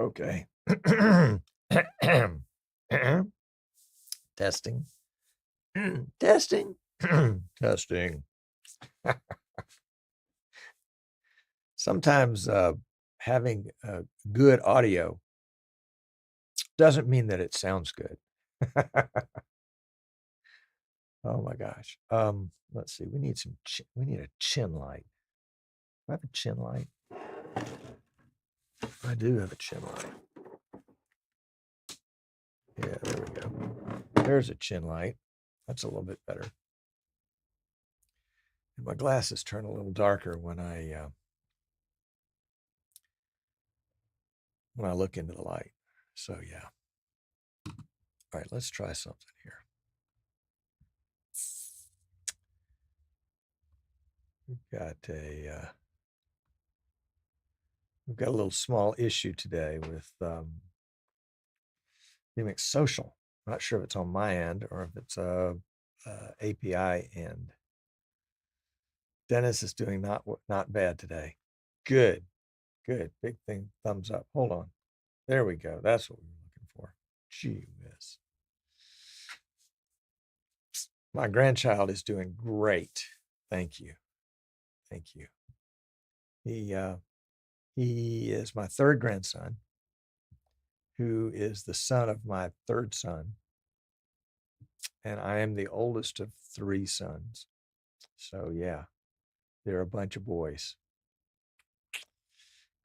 Okay. Testing. Testing. Testing. Sometimes having good audio doesn't mean that it sounds good. Oh my gosh. Let's see. We need we need a chin light. Do I have a chin light? I do have a chin light. Yeah, there we go. There's a chin light. That's a little bit better. And my glasses turn a little darker when I look into the light. So yeah. All right, let's try something here. We've got a little small issue today with vMix Social. I'm not sure if it's on my end or if it's a API end. Dennis is doing not bad today. Good. Big thing, thumbs up. Hold on. There we go. That's what we were looking for. Gee whiz. My grandchild is doing great. Thank you. He is my third grandson, who is the son of my third son. And I am the oldest of three sons. So yeah, they're a bunch of boys.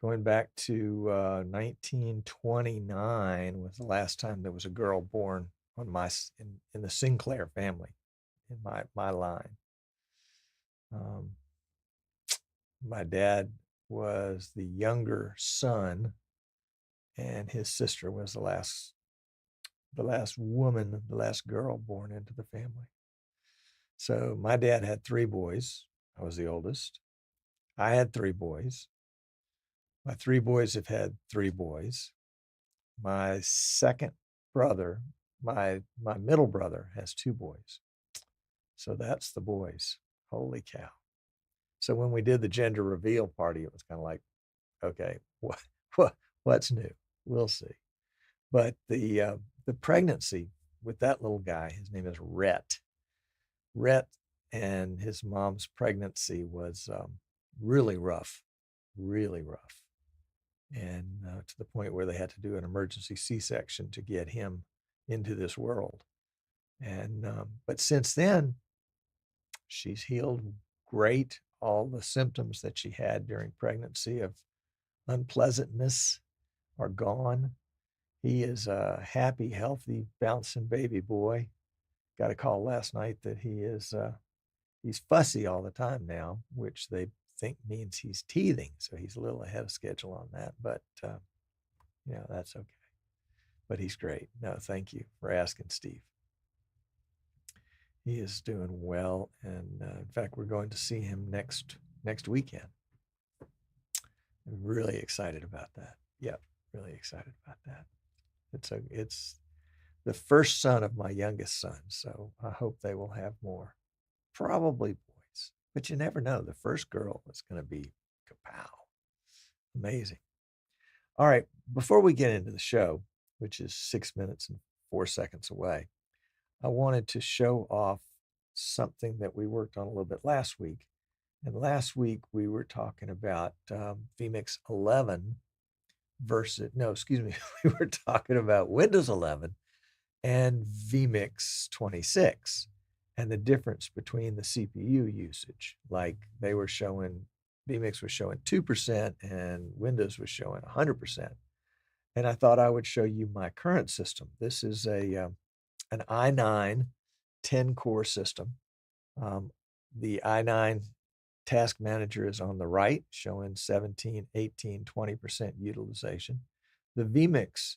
Going back to 1929 was the last time there was a girl born on in the Sinclair family, in my line. My dad was the younger son, and his sister was the last girl born into the family. So my dad had three boys. I was the oldest. I had three boys. My three boys have had three boys. My second brother, my middle brother, has two boys. So that's the boys. Holy cow. So when we did the gender reveal party, it was kind of like, okay, what's new? We'll see. But the pregnancy with that little guy, his name is Rhett. Rhett and his mom's pregnancy was really rough. And to the point where they had to do an emergency C-section to get him into this world. And but since then, she's healed great. All the symptoms that she had during pregnancy of unpleasantness are gone. He is a happy, healthy, bouncing baby boy. Got a call last night that he's fussy all the time now, which they think means he's teething. So he's a little ahead of schedule on that, but that's okay. But he's great. No, thank you for asking, Steve. He is doing well, and in fact, we're going to see him next weekend. I'm really excited about that. Yep, really excited about that. It's the first son of my youngest son, so I hope they will have more. Probably boys, but you never know. The first girl is going to be kapow. Amazing. All right, before we get into the show, which is 6 minutes and 4 seconds away, I wanted to show off something that we worked on a little bit last week. And last week we were talking about vMix 11 we were talking about Windows 11 and vMix 26 and the difference between the CPU usage. Like they were showing, vMix was showing 2% and Windows was showing 100%. And I thought I would show you my current system. This is an i9 10-core system. The i9 task manager is on the right, showing 17, 18, 20% utilization. The vMix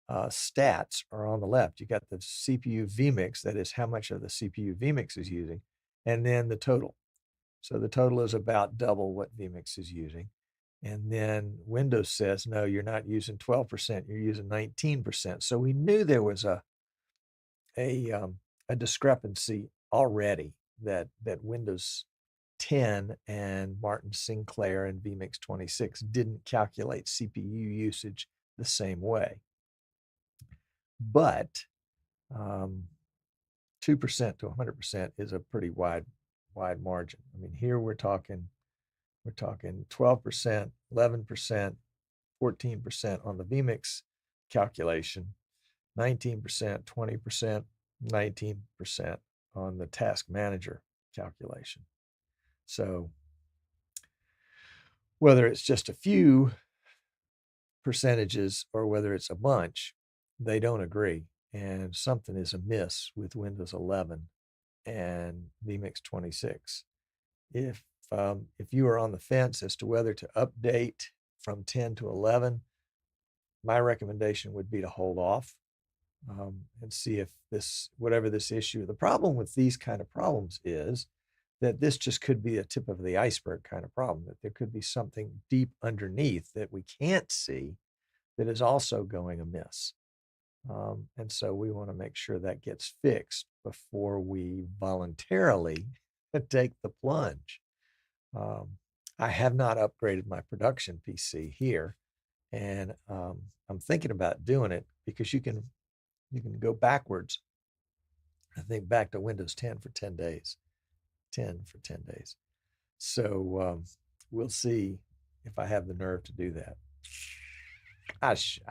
stats are on the left. You got the CPU vMix, that is how much of the CPU vMix is using, and then the total. So the total is about double what vMix is using. And then Windows says, no, you're not using 12%, you're using 19%. So we knew there was a discrepancy already that Windows 10 and Martin Sinclair and vMix 26 didn't calculate CPU usage the same way. But 2% to 100% is a pretty wide margin. I mean, here we're talking 12%, 11%, 14% on the vMix calculation, 19%, 20%, 19% on the task manager calculation. So whether it's just a few percentages or whether it's a bunch, they don't agree. And something is amiss with Windows 11 and vMix 26. If you are on the fence as to whether to update from 10 to 11, my recommendation would be to hold off and see if whatever this issue, the problem with these kind of problems is that this just could be a tip of the iceberg kind of problem, that there could be something deep underneath that we can't see that is also going amiss. And so we want to make sure that gets fixed before we voluntarily take the plunge. I have not upgraded my production PC here, and I'm thinking about doing it because you can go backwards. I think back to Windows 10 for 10 days. 10 for 10 days. So we'll see if I have the nerve to do that. I should.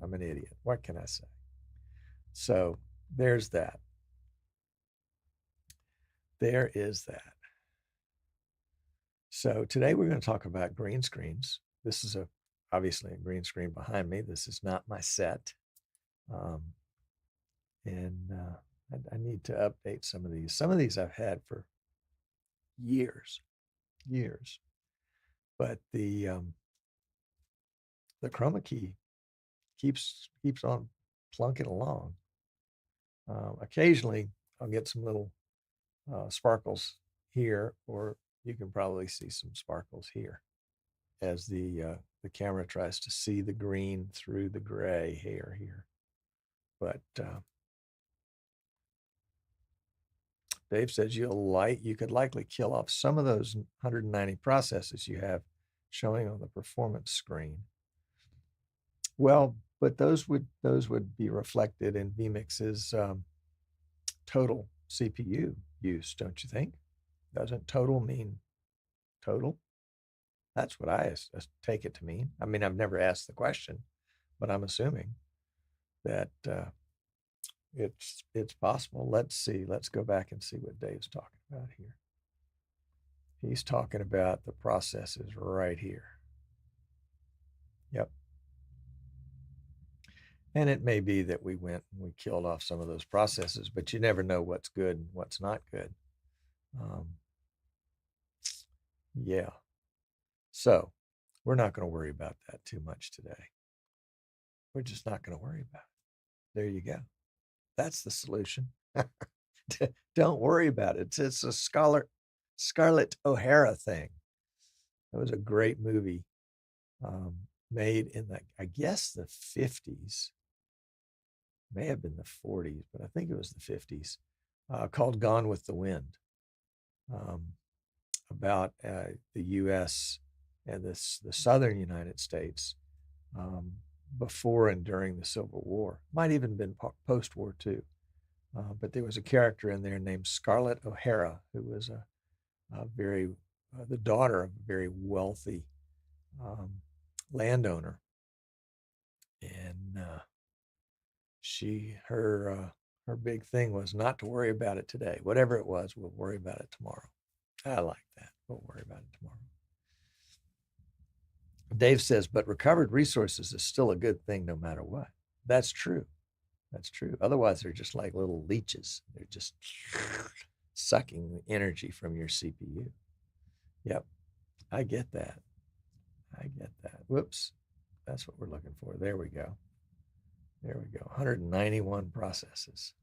I'm an idiot. What can I say? So there's that. There is that. So today we're going to talk about green screens. This is obviously a green screen behind me. This is not my set. I need to update some of these. Some of these I've had for years. But the Chroma Key keeps on plunking along. Occasionally I'll get some little sparkles here, or you can probably see some sparkles here as the camera tries to see the green through the gray hair here. But Dave says you could likely kill off some of those 190 processes you have showing on the performance screen. Well, but those would be reflected in vMix's total CPU use, don't you think? Doesn't total mean total? That's what I take it to mean. I mean, I've never asked the question, but I'm assuming that it's possible. Let's see. Let's go back and see what Dave's talking about here. He's talking about the processes right here. Yep. And it may be that we went and we killed off some of those processes, but you never know what's good and what's not good. Yeah. So we're not going to worry about that too much today. We're just not going to worry about it. There you go. That's the solution. Don't worry about it. It's a Scarlett O'Hara thing. It was a great movie made in I guess the 50s. May have been the 40s, but I think it was the 50s, called Gone with the Wind, about the U.S. and the southern United States before and during the Civil War. Might even been post-war too. But there was a character in there named Scarlett O'Hara, who was the daughter of a very wealthy landowner, and her big thing was not to worry about it today. Whatever it was, we'll worry about it tomorrow. I like that. We'll worry about it tomorrow. Dave says, but recovered resources is still a good thing no matter what. That's true. That's true. Otherwise, they're just like little leeches. They're just sucking the energy from your CPU. Yep. I get that. Whoops. That's what we're looking for. There we go. 191 processes.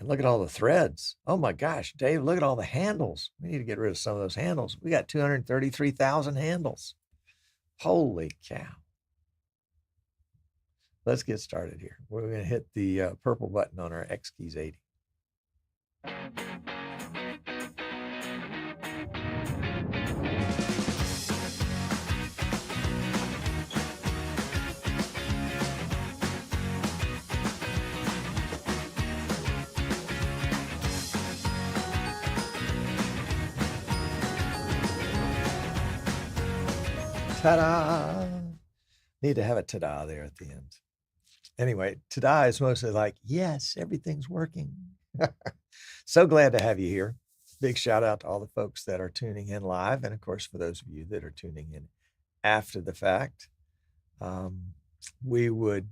And look at all the threads. Oh my gosh, Dave, look at all the handles. We need to get rid of some of those handles. We got 233,000 handles. Holy cow. Let's get started here. We're going to hit the purple button on our X keys 80. Ta-da! Need to have a ta-da there at the end. Anyway, ta-da is mostly like, yes, everything's working. So glad to have you here. Big shout out to all the folks that are tuning in live. And of course, for those of you that are tuning in after the fact, we would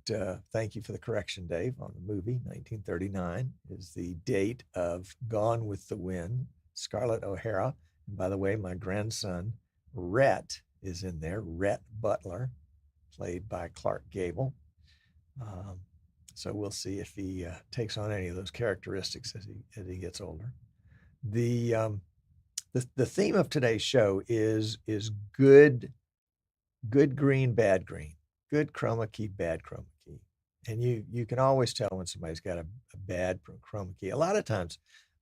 thank you for the correction, Dave, on the movie. 1939 is the date of Gone with the Wind, Scarlett O'Hara. And by the way, my grandson, Rhett, is in there. Rhett Butler, played by Clark Gable. So we'll see if he takes on any of those characteristics as he gets older. The theme of today's show is good green, bad green, good chroma key, bad chroma key. And you can always tell when somebody's got a bad chroma key. A lot of times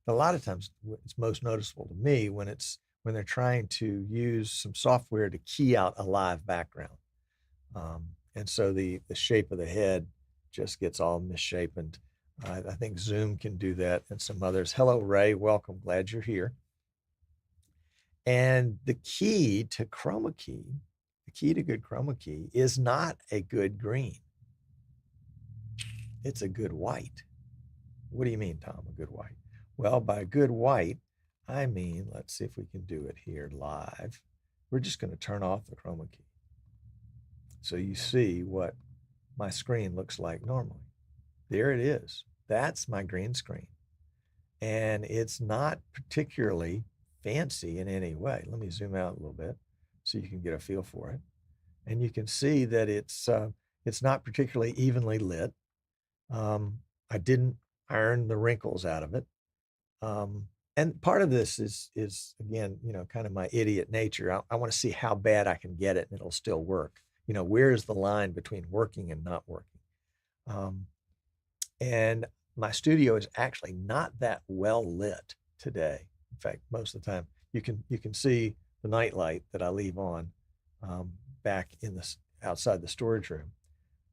it's most noticeable to me when they're trying to use some software to key out a live background. And so the shape of the head just gets all misshapen. I think Zoom can do that and some others. Hello, Ray. Welcome. Glad you're here. And the key to chroma key, the key to good chroma key is not a good green. It's a good white. What do you mean, Tom, a good white? Well, by good white, I mean, let's see if we can do it here live. We're just going to turn off the chroma key. So you see what my screen looks like normally. There it is. That's my green screen. And it's not particularly fancy in any way. Let me zoom out a little bit so you can get a feel for it. And you can see that it's not particularly evenly lit. I didn't iron the wrinkles out of it. And part of this is again, kind of my idiot nature. I want to see how bad I can get it and it'll still work. Where's the line between working and not working? And my studio is actually not that well lit today. In fact, most of the time you can see the night light that I leave on back in the outside the storage room.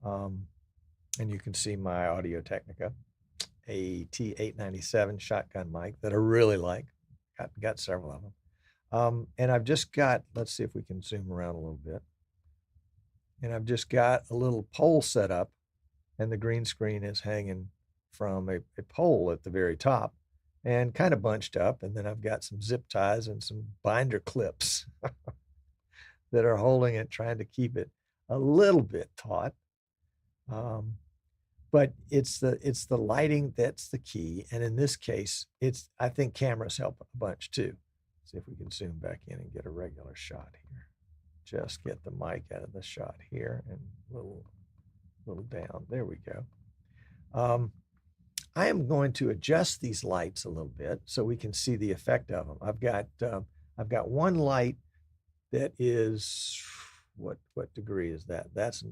And you can see my Audio Technica, a T897 shotgun mic that I really like. Got several of them. And I've just got, let's see if we can zoom around a little bit. And I've just got a little pole set up and the green screen is hanging from a pole at the very top and kind of bunched up. And then I've got some zip ties and some binder clips that are holding it, trying to keep it a little bit taut. But it's the lighting that's the key. And in this case, I think cameras help a bunch too. See if we can zoom back in and get a regular shot here. Just get the mic out of the shot here and a little down. There we go. I am going to adjust these lights a little bit so we can see the effect of them. I've got one light that is what degree is that? That's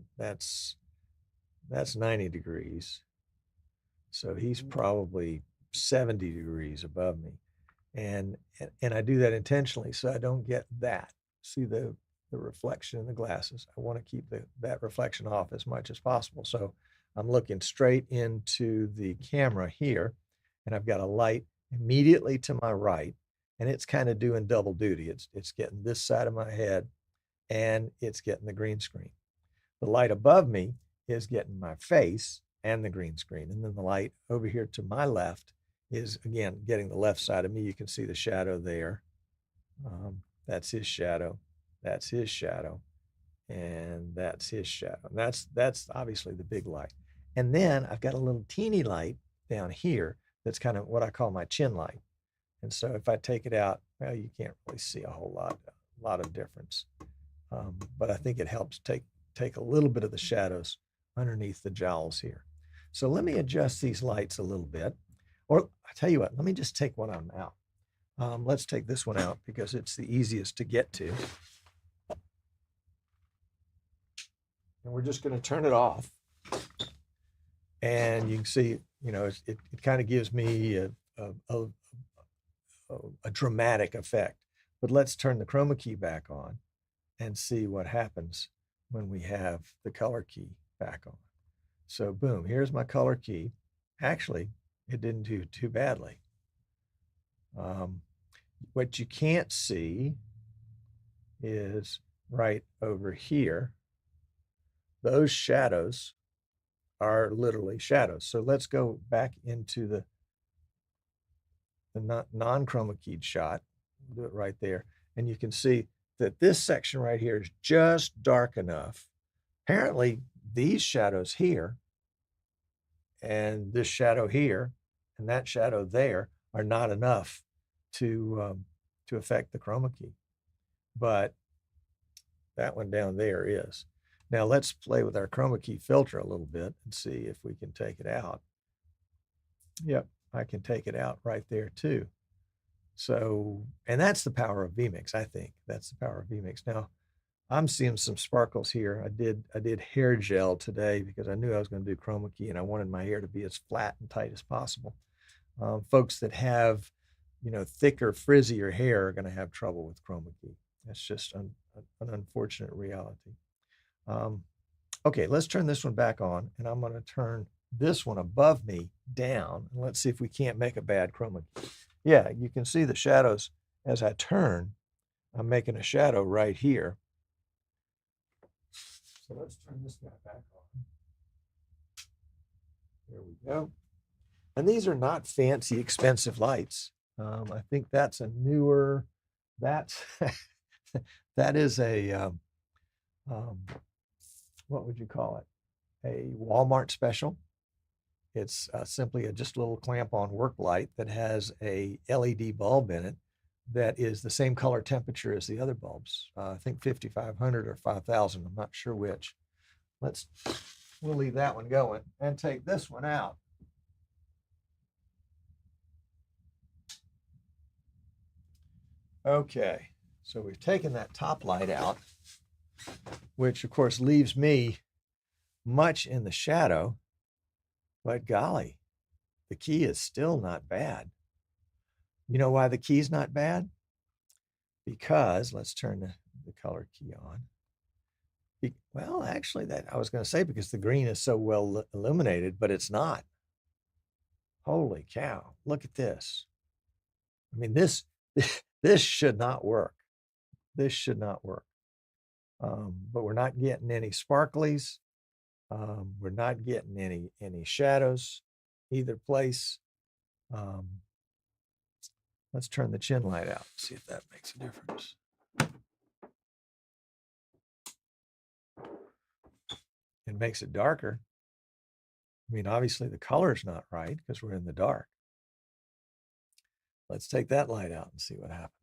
90 degrees. So he's probably 70 degrees above me. And I do that intentionally so I don't get that. See the reflection in the glasses. I want to keep that reflection off as much as possible. So I'm looking straight into the camera here, and I've got a light immediately to my right, and it's kind of doing double duty. It's getting this side of my head, and it's getting the green screen. The light above me is getting my face and the green screen. And then the light over here to my left is, again, getting the left side of me. You can see the shadow there. That's his shadow. That's his shadow. And that's his shadow. And that's obviously the big light. And then I've got a little teeny light down here that's kind of what I call my chin light. And so if I take it out, well, you can't really see a whole lot of difference. But I think it helps take a little bit of the shadows underneath the jowls here. So let me adjust these lights a little bit. Or I tell you what, let me just take one of them out. Let's take this one out because it's the easiest to get to. And we're just going to turn it off. And you can see, it kind of gives me a dramatic effect. But let's turn the chroma key back on and see what happens when we have the color key back on. So boom, here's my color key. Actually, it didn't do too badly. What you can't see is right over here, those shadows are literally shadows. So let's go back into the non-chroma keyed shot. We'll do it right there. And you can see that this section right here is just dark enough. Apparently, these shadows here and this shadow here and that shadow there are not enough to affect the chroma key. But that one down there is. Now let's play with our chroma key filter a little bit and see if we can take it out. Yep, I can take it out right there too. So, and that's the power of vMix, I think. That's the power of vMix. Now, I'm seeing some sparkles here. I did hair gel today because I knew I was going to do chroma key and I wanted my hair to be as flat and tight as possible. Folks that have, thicker, frizzier hair are going to have trouble with chroma key. That's just an unfortunate reality. Okay, let's turn this one back on, and I'm going to turn this one above me down. And let's see if we can't make a bad chroma key. Yeah, you can see the shadows as I turn. I'm making a shadow right here. So let's turn this guy back on. There we go. And these are not fancy, expensive lights. I think that's a newer, that is a, what would you call it? A Walmart special. It's simply just a little clamp-on work light that has a LED bulb in it that is the same color temperature as the other bulbs. I think 5500 or 5000, I'm not sure which. We'll leave that one going and take this one out. Okay, so we've taken that top light out, which of course leaves me much in the shadow, but golly, the key is still not bad. You know why the key's not bad? Because, let's turn the color key on. Well, actually, that I was going to say because the green is so well illuminated, but it's not. Holy cow, look at this. I mean, this should not work. This should not work. But we're not getting any sparklies. We're not getting any shadows either place. Let's turn the chin light out, see if that makes a difference. It makes it darker. I mean, obviously the color's not right because we're in the dark. Let's take that light out and see what happens.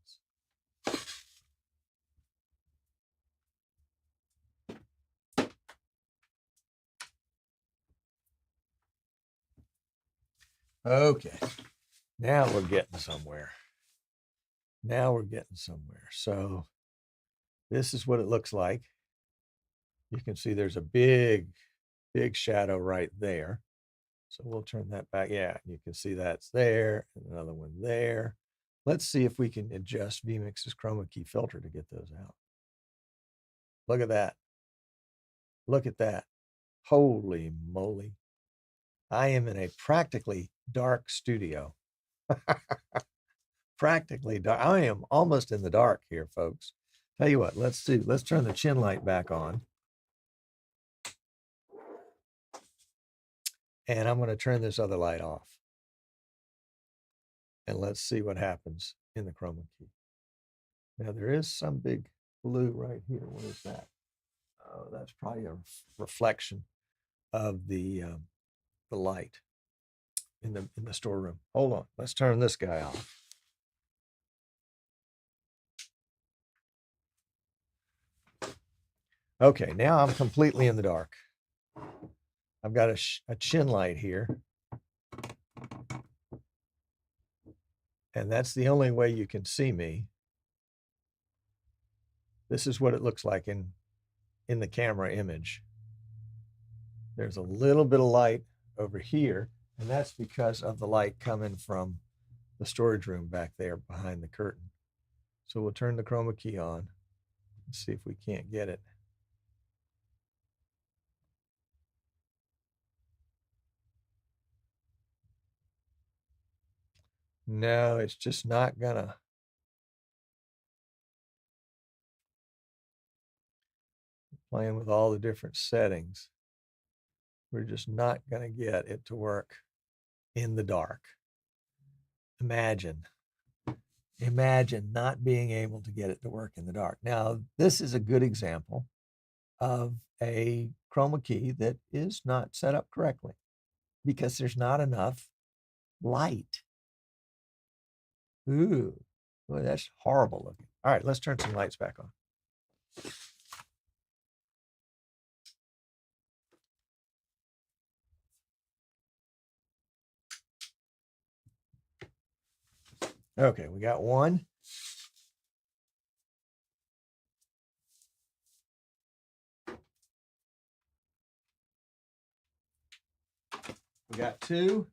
Okay, now we're getting somewhere. Now we're getting somewhere. So this is what it looks like. You can see there's a big shadow right there. So we'll turn that back. Yeah, you can see that's there and another one there. Let's see if we can adjust vMix's Chroma Key filter to get those out. Look at that. Look at that. Holy moly. I am in a practically dark studio. Practically dark. I am almost in the dark here, folks. Tell you what, let's turn the chin light back on. And I'm going to turn this other light off. And let's see what happens in the Chroma Key. Now there is some big blue right here. What is that? Oh, that's probably a reflection of the light in the storeroom. Hold on, let's turn this guy off. Okay, now I'm completely in the dark. I've got a chin light here. And that's the only way you can see me. This is what it looks like in the camera image. There's a little bit of light over here, and that's because of the light coming from the storage room back there behind the curtain. So we'll turn the Chroma Key on and see if we can't get it. No, it's just not gonna. playing with all the different settings, we're just not going to get it to work in the dark. Imagine not being able to get it to work in the dark. Now, this is a good example of a chroma key that is not set up correctly because there's not enough light. Ooh, boy, that's horrible looking. All right, let's turn some lights back on. Okay, we got one. We got two.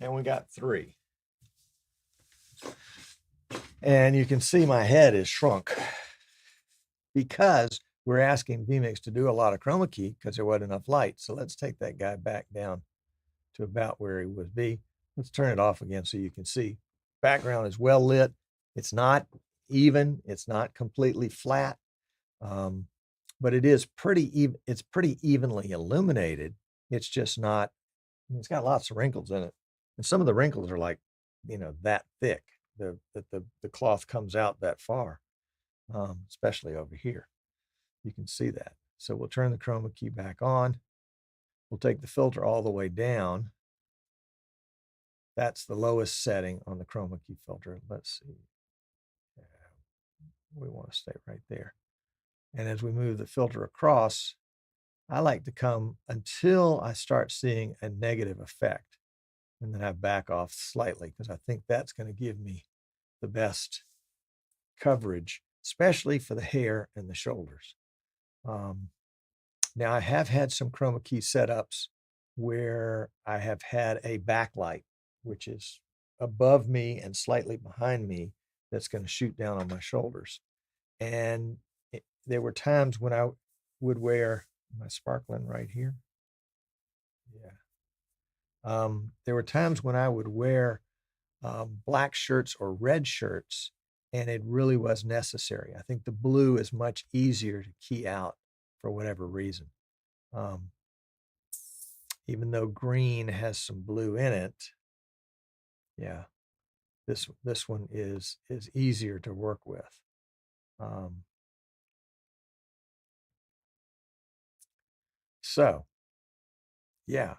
And we got three. And you can see my head is shrunk because we're asking vMix to do a lot of chroma key because there wasn't enough light. So let's take that guy back down to about where he would be. Let's turn it off again so you can see. Background is well lit. It's not even. It's not completely flat, but it is pretty even. It's pretty evenly illuminated. It's just not. It's got lots of wrinkles in it, and some of the wrinkles are like, that thick. The cloth comes out that far, especially over here. You can see that. So we'll turn the chroma key back on. We'll take the filter all the way down. That's the lowest setting on the chroma key filter. Let's see. We want to stay right there. And as we move the filter across, I like to come until I start seeing a negative effect. And then I back off slightly because I think that's going to give me the best coverage, especially for the hair and the shoulders. Now, I have had some chroma key setups where I have had a backlight, which is above me and slightly behind me, that's going to shoot down on my shoulders. And there were times when I would wear, am I sparkling right here? Yeah. There were times when I would wear black shirts or red shirts, and it really was necessary. I think the blue is much easier to key out for whatever reason. Even though green has some blue in it, yeah, this one is easier to work with. So yeah,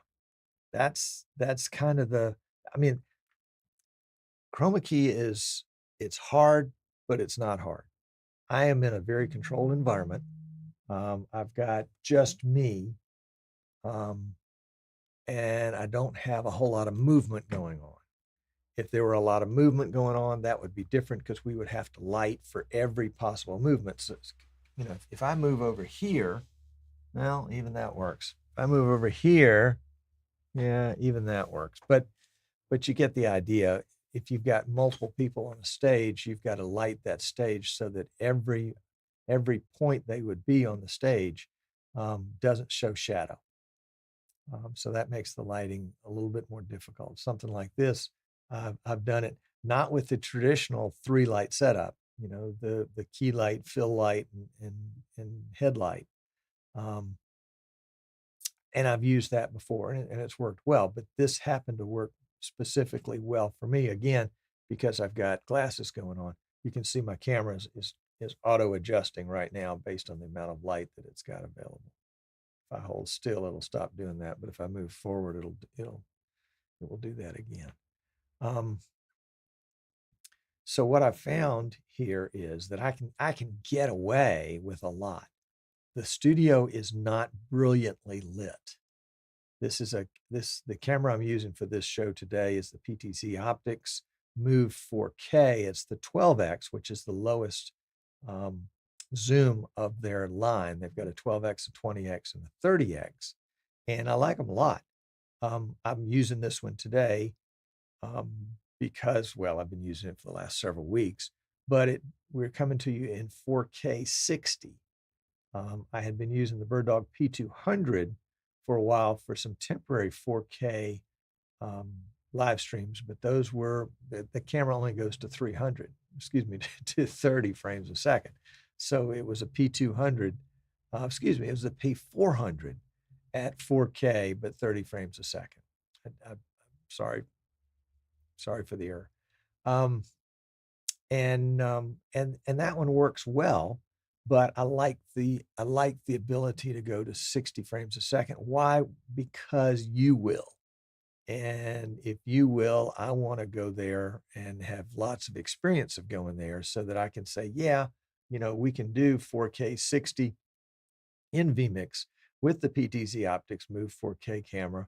that's kind of chroma key it's hard, but it's not hard. I am in a very controlled environment. I've got just me, and I don't have a whole lot of movement going on. If there were a lot of movement going on, that would be different because we would have to light for every possible movement. So, if I move over here, well, even that works. If I move over here, yeah, even that works. But you get the idea. If you've got multiple people on a stage, you've got to light that stage so that every point they would be on the stage doesn't show shadow. So that makes the lighting a little bit more difficult. Something like this, I've done it not with the traditional 3-light setup, the key light, fill light, and headlight. And I've used that before, and it's worked well. But this happened to work specifically well for me, again, because I've got glasses going on. You can see my camera is auto adjusting right now based on the amount of light that it's got available. If I hold still, it'll stop doing that. But if I move forward, it will do that again. So what I found here is that I can get away with a lot. The studio is not brilliantly lit. The camera I'm using for this show today is the PTZ Optics Move 4K. It's the 12x, which is the lowest zoom of their line. They've got a 12x, a 20x, and a 30x, and I like them a lot. I'm using this one today because, well, I've been using it for the last several weeks, but we're coming to you in 4K 60. I had been using the BirdDog P200 for a while for some temporary 4K live streams, but those were, the camera only goes to 300, excuse me, to 30 frames a second. So it was a P200, excuse me, it was a P400 at 4K, but 30 frames a second. I'm sorry for the error. And that one works well, but I like the ability to go to 60 frames a second. Why? Because you will. And if you will, I want to go there and have lots of experience of going there so that I can say, yeah, we can do 4K 60 in vMix with the PTZ Optics Move 4K camera.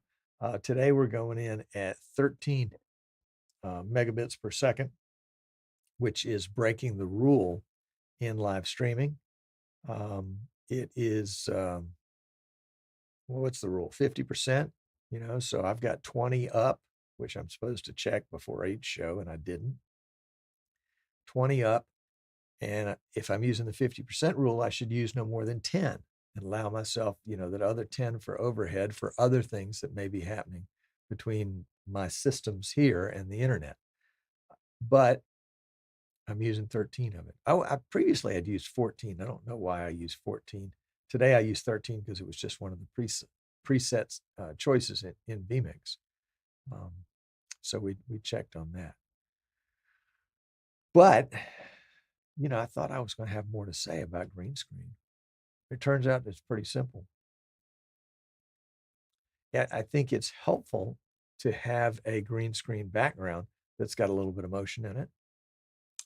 Today we're going in at 13 megabits per second, which is breaking the rule in live streaming. It is, what's the rule? 50%, so I've got 20 up, which I'm supposed to check before each show, and I didn't. 20 up, and if I'm using the 50% rule, I should use no more than 10 and allow myself, that other 10 for overhead for other things that may be happening between my systems here and the internet. But I'm using 13 of it. I previously had used 14. I don't know why I used 14. Today I used 13 because it was just one of the presets choices in vMix. So we checked on that. But, I thought I was going to have more to say about green screen. It turns out it's pretty simple. Yeah, I think it's helpful to have a green screen background that's got a little bit of motion in it.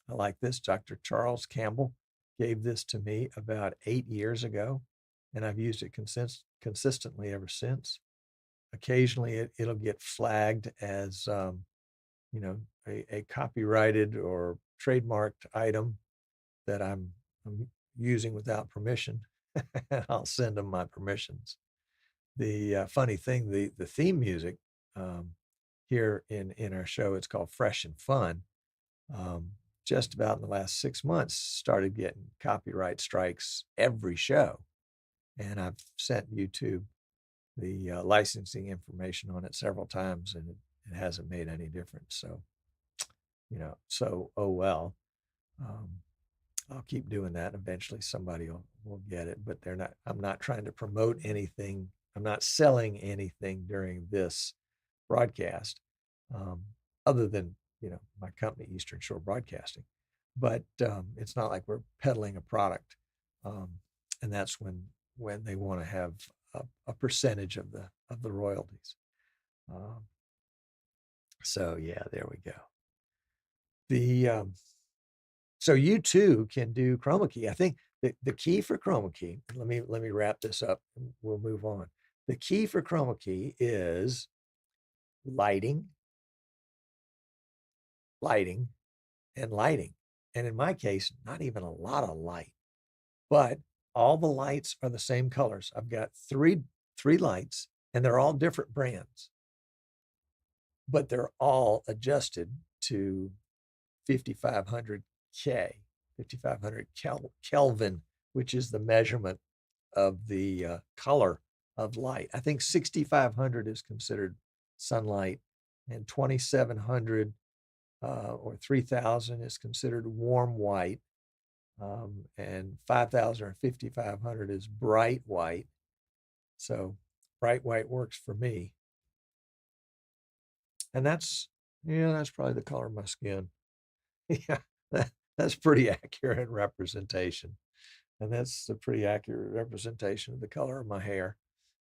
I like this. Dr. Charles Campbell gave this to me about 8 years ago, and I've used it consistently ever since. Occasionally, it'll get flagged as, a copyrighted or trademarked item that I'm using without permission. I'll send them my permissions. The funny thing, the theme music here in our show, it's called Fresh and Fun. Just about in the last 6 months, started getting copyright strikes every show. And I've sent YouTube the licensing information on it several times, and it hasn't made any difference. So, oh well. I'll keep doing that. Eventually somebody will get it, but I'm not trying to promote anything. I'm not selling anything during this broadcast, other than, my company, Eastern Shore Broadcasting. But it's not like we're peddling a product. And that's when they want to have a percentage of the royalties. So yeah, there we go. So you too can do Chroma Key. I think the key for Chroma Key, let me wrap this up and we'll move on. The key for Chroma Key is lighting, and lighting. And in my case, not even a lot of light, but all the lights are the same colors. I've got three lights, and they're all different brands, but they're all adjusted to 5500 Kelvin, which is the measurement of the color of light. I think 6500 is considered sunlight, and 2700 or 3000 is considered warm white, and 5000 or 5500 is bright white. So bright white works for me. And that's probably the color of my skin. Yeah, that's pretty accurate representation. And that's a pretty accurate representation of the color of my hair.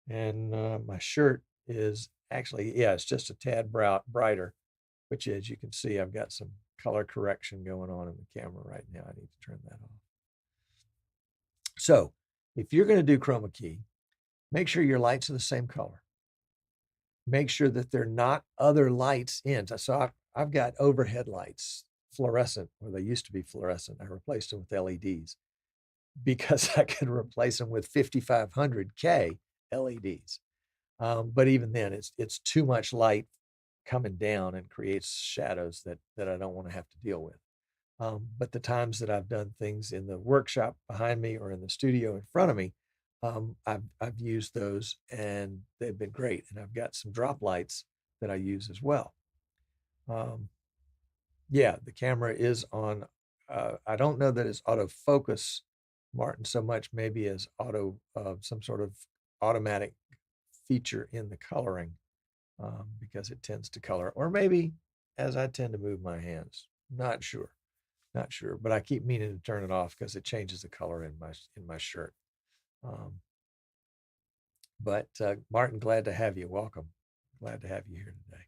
And my shirt is actually, it's just a tad brighter, which, as you can see, I've got some color correction going on in the camera right now. I need to turn that off. So if you're going to do Chroma Key, make sure your lights are the same color. Make sure that they're not other lights in. So I've got overhead lights, fluorescent, or they used to be fluorescent. I replaced them with LEDs because I could replace them with 5500K LEDs. But even then, it's too much light coming down and creates shadows that I don't want to have to deal with. But the times that I've done things in the workshop behind me or in the studio in front of me, I've used those and they've been great. And I've got some drop lights that I use as well. Yeah, the camera is on. I don't know that it's autofocus, Martin, so much maybe as some sort of automatic feature in the coloring, because it tends to color, or maybe as I tend to move my hands. Not sure, not sure, but I keep meaning to turn it off because it changes the color in my shirt. Um, but Martin, glad to have you. Welcome. Glad to have you here today.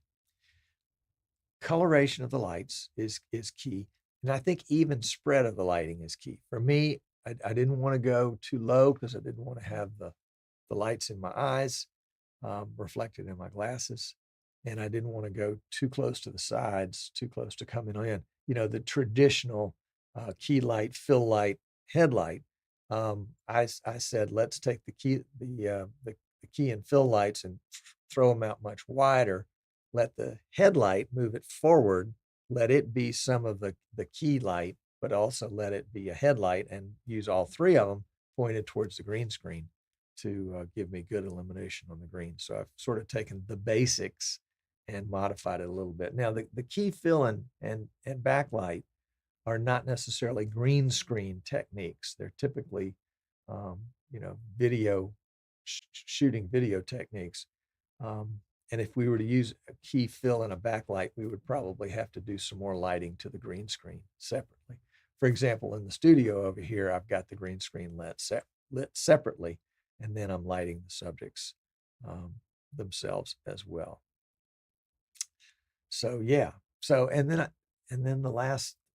Coloration of the lights is key. And I think even spread of the lighting is key. For me, I didn't want to go too low because I didn't want to have the lights in my eyes reflected in my glasses. And I didn't want to go too close to the sides, too close to coming in. You know, the traditional key light, fill light, headlight. I said, let's take the key and fill lights and throw them out much wider. Let the headlight move it forward. Let it be some of the key light, but also let it be a headlight, and use all three of them pointed towards the green screen to give me good illumination on the green. So I've sort of taken the basics and modified it a little bit. Now the key fill and backlight are not necessarily green screen techniques. They're typically, shooting video techniques. And if we were to use a key fill and a backlight, we would probably have to do some more lighting to the green screen separately. For example, in the studio over here, I've got the green screen lit separately, and then I'm lighting the subjects themselves as well. So yeah. So and then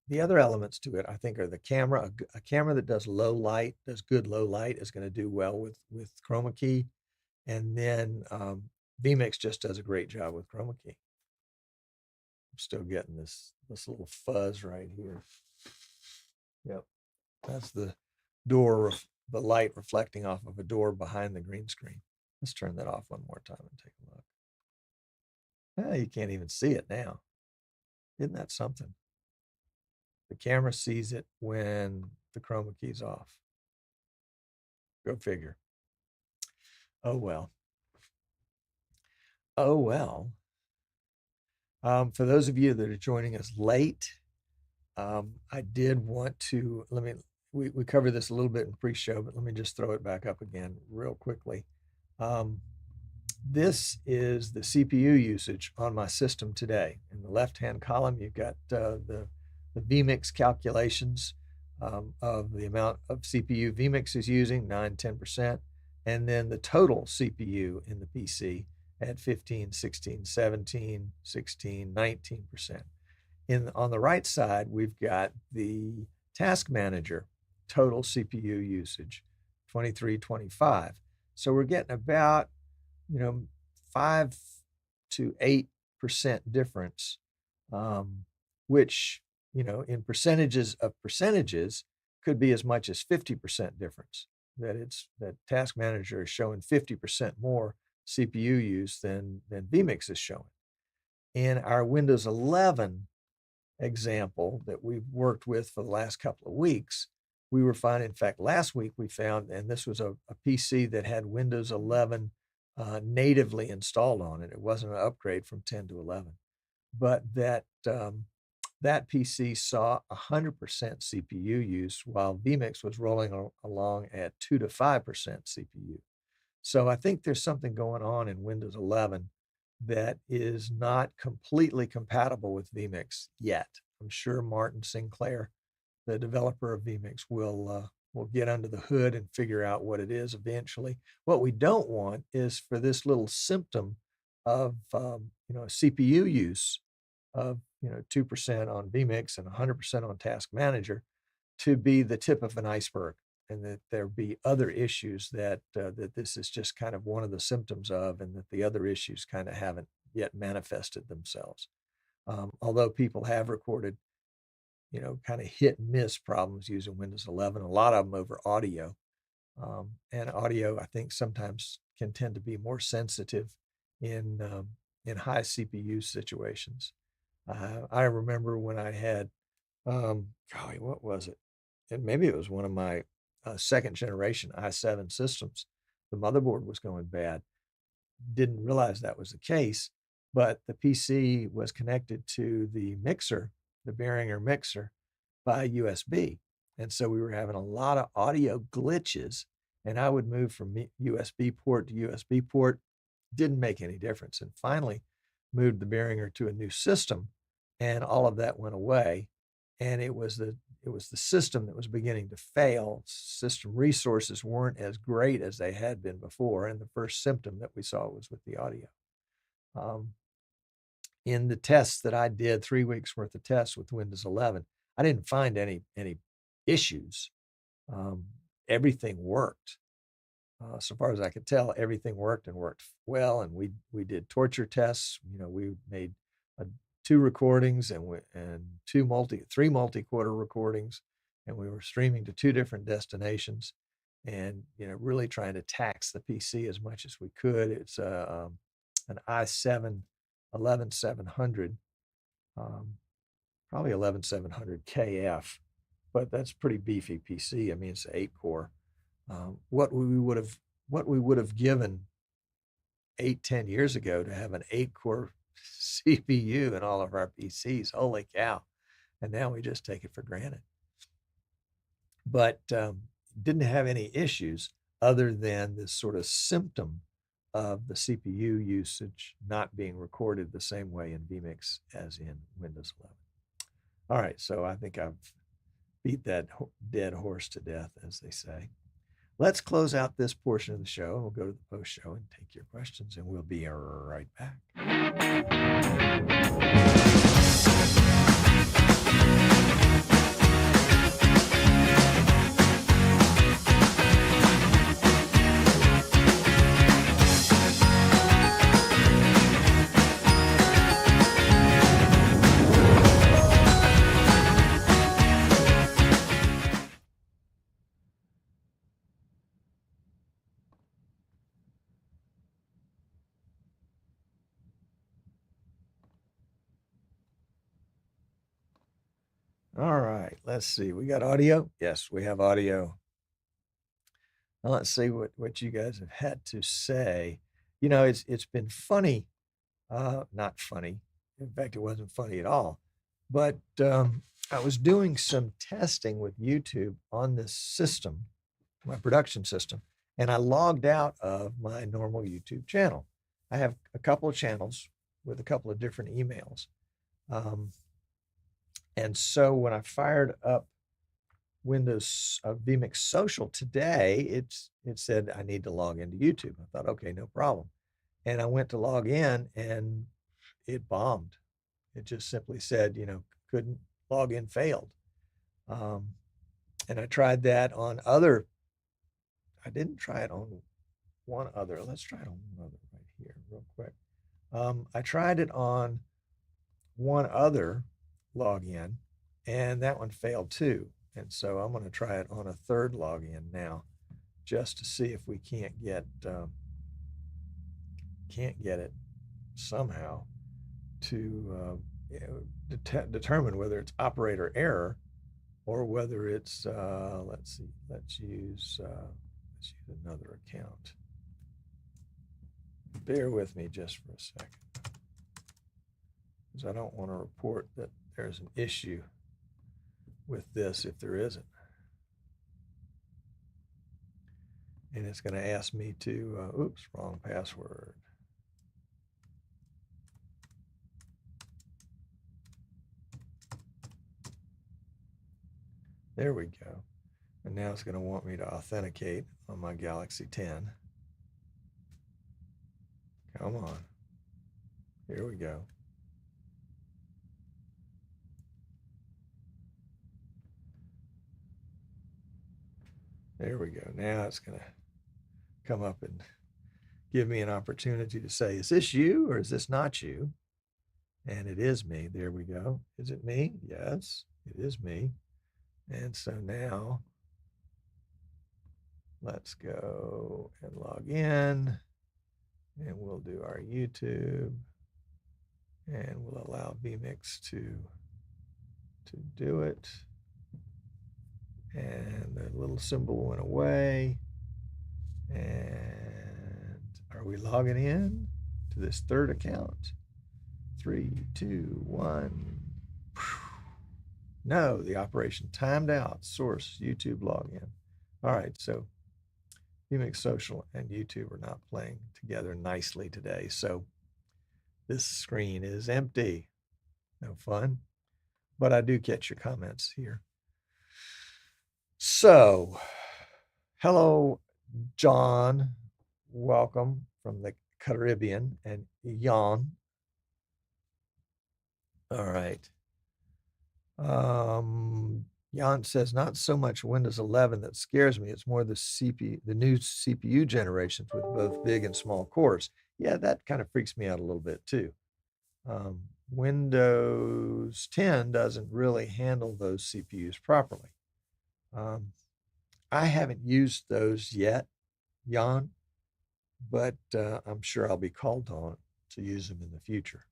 the other elements to it, I think, are the camera. A camera that does low light, does good low light, is going to do well with Chroma Key, and then vMix just does a great job with Chroma Key. I'm still getting this little fuzz right here. Yep, that's the door, the light reflecting off of a door behind the green screen. Let's turn that off one more time and take a look. Oh, you can't even see it now. Isn't that something? The camera sees it when the Chroma Key's off. Go figure. Oh well. Oh well. For those of you that are joining us late, I did want to, we covered this a little bit in pre-show, but let me just throw it back up again real quickly. This is the CPU usage on my system today. In the left-hand column, you've got the vMix calculations of the amount of CPU vMix is using, 9-10%, and then the total CPU in the PC at 15, 16, 17, 16, 19%. On the right side, we've got the task manager total CPU usage, 23, 25. So we're getting about 5 to 8% difference, which, in percentages of percentages, could be as much as 50% difference. That task manager is showing 50% more CPU use than vMix is showing. In our Windows 11 example that we've worked with for the last couple of weeks, we were finding, in fact, last week we found, and this was a PC that had Windows 11 natively installed on it. It wasn't an upgrade from 10 to 11, but that PC saw 100% CPU use, while vMix was rolling along at 2 to 5% CPU. So I think there's something going on in Windows 11 that is not completely compatible with vMix yet. I'm sure Martin Sinclair, the developer of vMix, will get under the hood and figure out what it is eventually. What we don't want is for this little symptom of CPU use of 2% on vMix and 100% on Task Manager to be the tip of an iceberg, and that there be other issues that this is just kind of one of the symptoms of, and that the other issues kind of haven't yet manifested themselves. Although people have recorded, kind of hit and miss problems using Windows 11, a lot of them over audio. And audio, I think, sometimes can tend to be more sensitive in high CPU situations. I remember when I had, golly, what was it? And maybe it was one of my second generation i7 systems. The motherboard was going bad. Didn't realize that was the case. but the PC was connected to the mixer, the Behringer mixer, by USB. And so we were having a lot of audio glitches, and I would move from USB port to USB port. Didn't make any difference. And finally moved the Behringer to a new system, and all of that went away. And it was the system that was beginning to fail. System resources weren't as great as they had been before. And the first symptom that we saw was with the audio. In the tests that I did, 3 weeks worth of tests with Windows 11, I didn't find any issues. Everything worked. So far as I could tell, everything worked and worked well. And we did torture tests. We made 2 recordings and three multi-quarter recordings, and we were streaming to 2 different destinations, and really trying to tax the PC as much as we could. It's an i7 11700, probably 11700 KF, but that's pretty beefy PC. I mean, it's 8-core. What we would have given 8-10 years ago to have an 8-core CPU in all of our PCs. Holy cow. And now we just take it for granted. But didn't have any issues other than this sort of symptom of the CPU usage not being recorded the same way in vMix as in Windows 11. All right, so I think I've beat that dead horse to death, as they say. Let's close out this portion of the show, and we'll go to the post show and take your questions, and we'll be right back. All right, let's see. We got audio? Yes, we have audio. Now let's see what you guys have had to say. It's been funny, not funny. In fact, it wasn't funny at all. But I was doing some testing with YouTube on this system, my production system, and I logged out of my normal YouTube channel. I have a couple of channels with a couple of different emails. And so when I fired up Windows vMix Social today, it said I need to log into YouTube. I thought, okay, no problem. And I went to log in, and it bombed. It just simply said, couldn't log in, failed. And I tried that on other. I didn't try it on one other. Let's try it on one other right here real quick. I tried it on one other login, and that one failed too. And so I'm going to try it on a third login now, just to see if we can't get it somehow to determine whether it's operator error or whether it's let's see. Let's use another account. Bear with me just for a second, because I don't want to report that there's an issue with this if there isn't. And it's going to ask me to, oops, wrong password. There we go. And now it's going to want me to authenticate on my Galaxy 10. Come on. Here we go. There we go. Now it's going to come up and give me an opportunity to say, is this you or is this not you? And it is me. There we go. Is it me? Yes, it is me. And so now let's go and log in, and we'll do our YouTube, and we'll allow vMix to do it. And the little symbol went away. And are we logging in to this third account? 3, 2, 1. No, the operation timed out. Source, YouTube login. All right, so vMix Social and YouTube are not playing together nicely today. So this screen is empty. No fun. But I do catch your comments here. So, hello, John. Welcome from the Caribbean, and Jan. All right. Jan says, not so much Windows 11 that scares me. It's more the new CPU generations with both big and small cores. Yeah, that kind of freaks me out a little bit too. Windows 10 doesn't really handle those CPUs properly. I haven't used those yet, Jan, but I'm sure I'll be called on to use them in the future.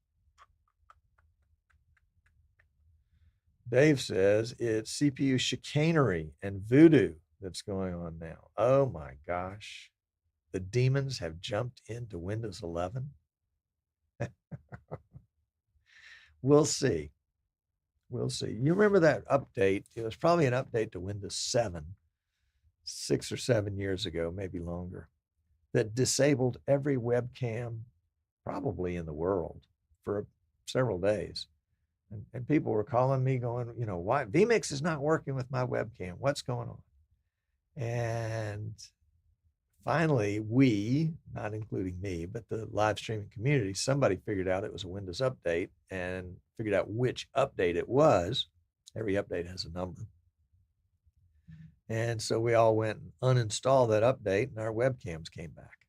Dave says it's CPU chicanery and voodoo that's going on now. Oh my gosh. The demons have jumped into Windows 11. We'll see. We'll see. You remember that update? It was probably an update to Windows 7, 6 or 7 years ago, maybe longer, that disabled every webcam probably in the world for several days. And people were calling me going, why vMix is not working with my webcam? What's going on? And finally, we, not including me, but the live streaming community, somebody figured out it was a Windows update and figured out which update it was. Every update has a number. And so we all went and uninstalled that update and our webcams came back.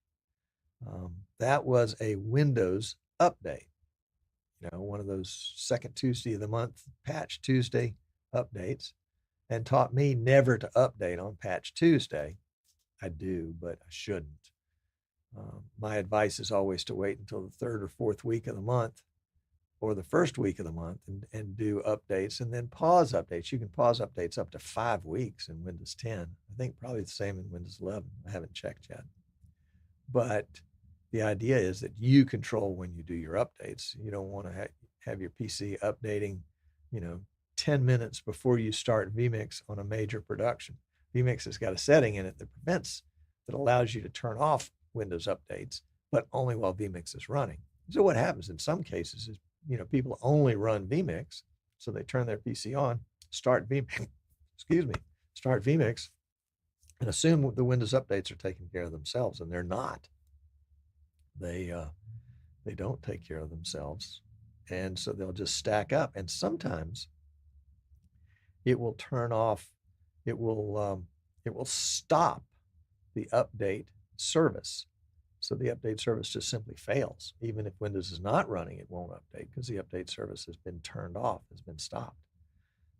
That was a Windows update. One of those second Tuesday of the month, Patch Tuesday updates, and taught me never to update on Patch Tuesday. I do, but I shouldn't. My advice is always to wait until the third or fourth week of the month or the first week of the month and do updates and then pause updates. You can pause updates up to 5 weeks in Windows 10. I think probably the same in Windows 11. I haven't checked yet. But the idea is that you control when you do your updates. You don't want to have your PC updating, 10 minutes before you start vMix on a major production. vMix has got a setting in it that allows you to turn off Windows updates, but only while vMix is running. So what happens in some cases is, people only run vMix. So they turn their PC on, start vMix, start vMix, and assume the Windows updates are taking care of themselves, and they're not. They don't take care of themselves, and so they'll just stack up. And sometimes it will turn off. It will stop the update service. So the update service just simply fails. Even if Windows is not running, it won't update because the update service has been turned off, has been stopped.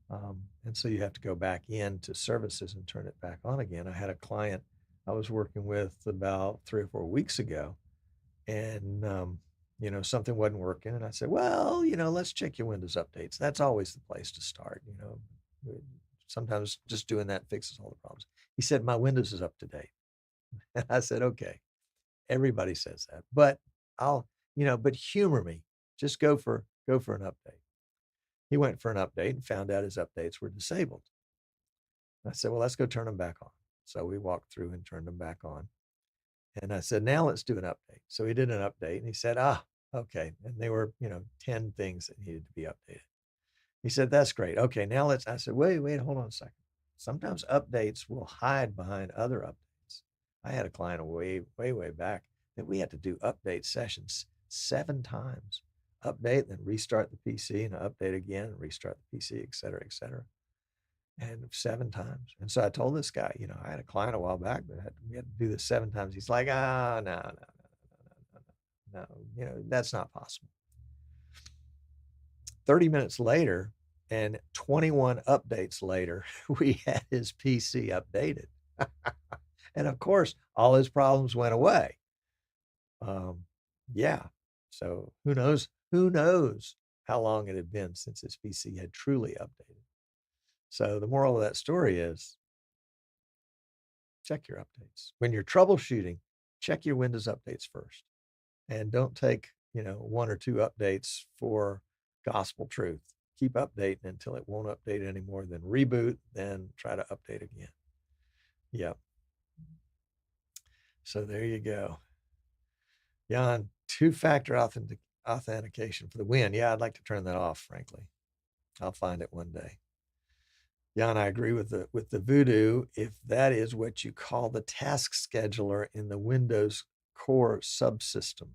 And so you have to go back into services and turn it back on again. I had a client I was working with about 3 or 4 weeks ago, and something wasn't working. And I said, well, let's check your Windows updates. That's always the place to start. Sometimes just doing that fixes all the problems. He said, my Windows is up to date. And I said, okay, everybody says that, but but humor me. Just go for an update. He went for an update and found out his updates were disabled. I said, well, let's go turn them back on. So we walked through and turned them back on. And I said, now let's do an update. So he did an update and he said, okay. And they were, 10 things that needed to be updated. He said, that's great. Okay, now I said, wait, hold on a second. Sometimes updates will hide behind other updates. I had a client way back that we had to do update sessions 7 times. Update, then restart the PC and update again and restart the PC, et cetera, and 7 times. And so I told this guy, I had a client a while back that we had to do this 7 times. He's like, no, that's not possible. 30 minutes later and 21 updates later, we had his PC updated. And of course, all his problems went away. Yeah. So who knows how long it had been since his PC had truly updated. So the moral of that story is check your updates. When you're troubleshooting, check your Windows updates first. And don't take 1 or 2 updates for gospel truth. Keep updating until it won't update anymore, then reboot, then try to update again. Yep. So there you go. Jan, two-factor authentication for the win. Yeah, I'd like to turn that off, frankly. I'll find it one day. Jan, I agree with the Voodoo. If that is what you call the task scheduler in the Windows core subsystem.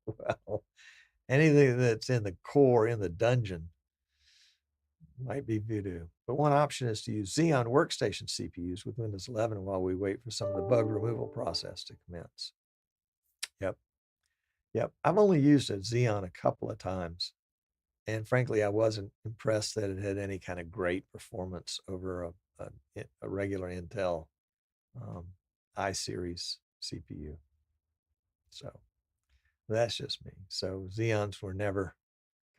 Well, anything that's in the core, in the dungeon, might be Voodoo. But one option is to use Xeon workstation CPUs with Windows 11 while we wait for some of the bug removal process to commence. Yep. I've only used a Xeon a couple of times. And frankly, I wasn't impressed that it had any kind of great performance over a regular Intel i-series CPU. So that's just me. So Xeons were never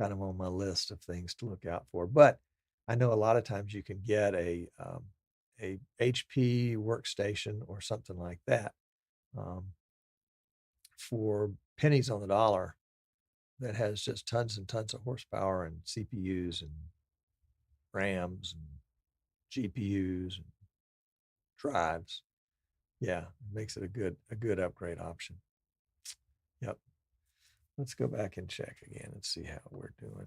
kind of on my list of things to look out for. But I know a lot of times you can get a HP workstation or something like that for pennies on the dollar that has just tons and tons of horsepower and CPUs and RAMs and GPUs and drives. Yeah, it makes it a good upgrade option. Yep. Let's go back and check again and see how we're doing,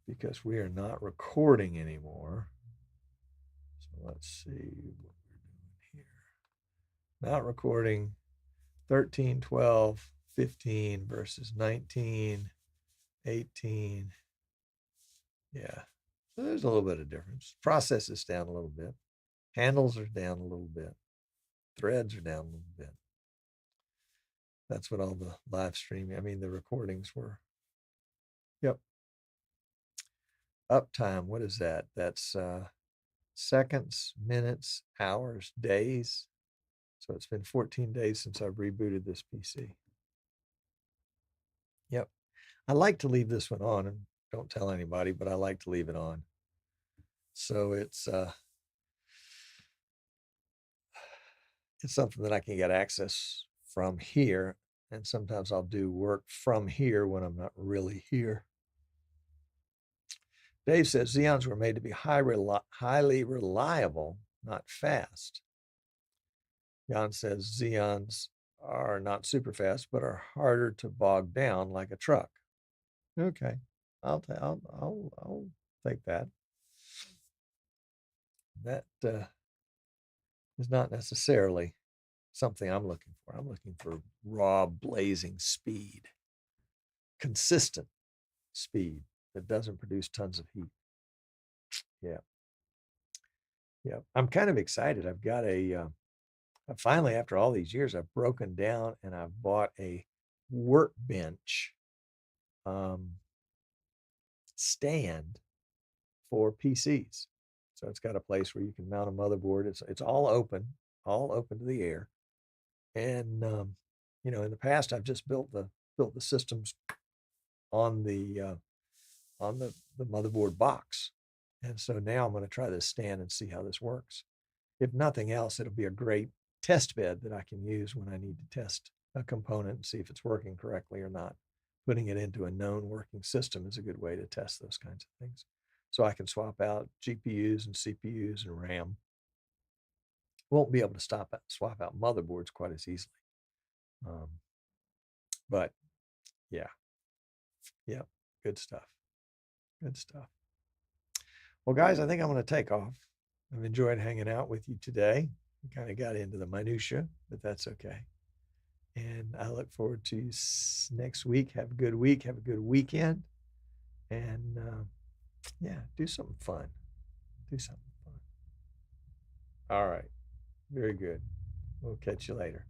because we are not recording anymore. So let's see what we're doing here. Not recording 13, 12, 15 versus 19, 18. Yeah, so there's a little bit of difference. Process is down a little bit. Handles are down a little bit. Threads are down a little bit. That's what all the live streaming, the recordings were. Yep. Uptime, what is that? That's seconds, minutes, hours, days. So it's been 14 days since I've rebooted this PC. Yep. I like to leave this one on, and don't tell anybody, but I like to leave it on. So it's something that I can get access from here. And sometimes I'll do work from here when I'm not really here. Dave says Xeons were made to be highly reliable, not fast. Jan says Xeons are not super fast, but are harder to bog down like a truck. Okay, I'll take that. That is not necessarily something I'm looking for. I'm looking for raw, blazing speed, consistent speed that doesn't produce tons of heat. Yeah. I'm kind of excited. I've got finally, after all these years, I've broken down and I've bought a workbench stand for PCs. So it's got a place where you can mount a motherboard. It's all open to the air. And in the past, I've just built the systems on the motherboard box. And so now I'm going to try this stand and see how this works. If nothing else, it'll be a great test bed that I can use when I need to test a component and see if it's working correctly or not. Putting it into a known working system is a good way to test those kinds of things. So I can swap out GPUs and CPUs and RAM. Won't be able to swap out motherboards quite as easily. But yeah, good stuff. Good stuff. Well, guys, I think I'm going to take off. I've enjoyed hanging out with you today. We kind of got into the minutia, but that's okay. And I look forward to next week. Have a good week. Have a good weekend. And do something fun. Do something fun. All right. Very good. We'll catch you later.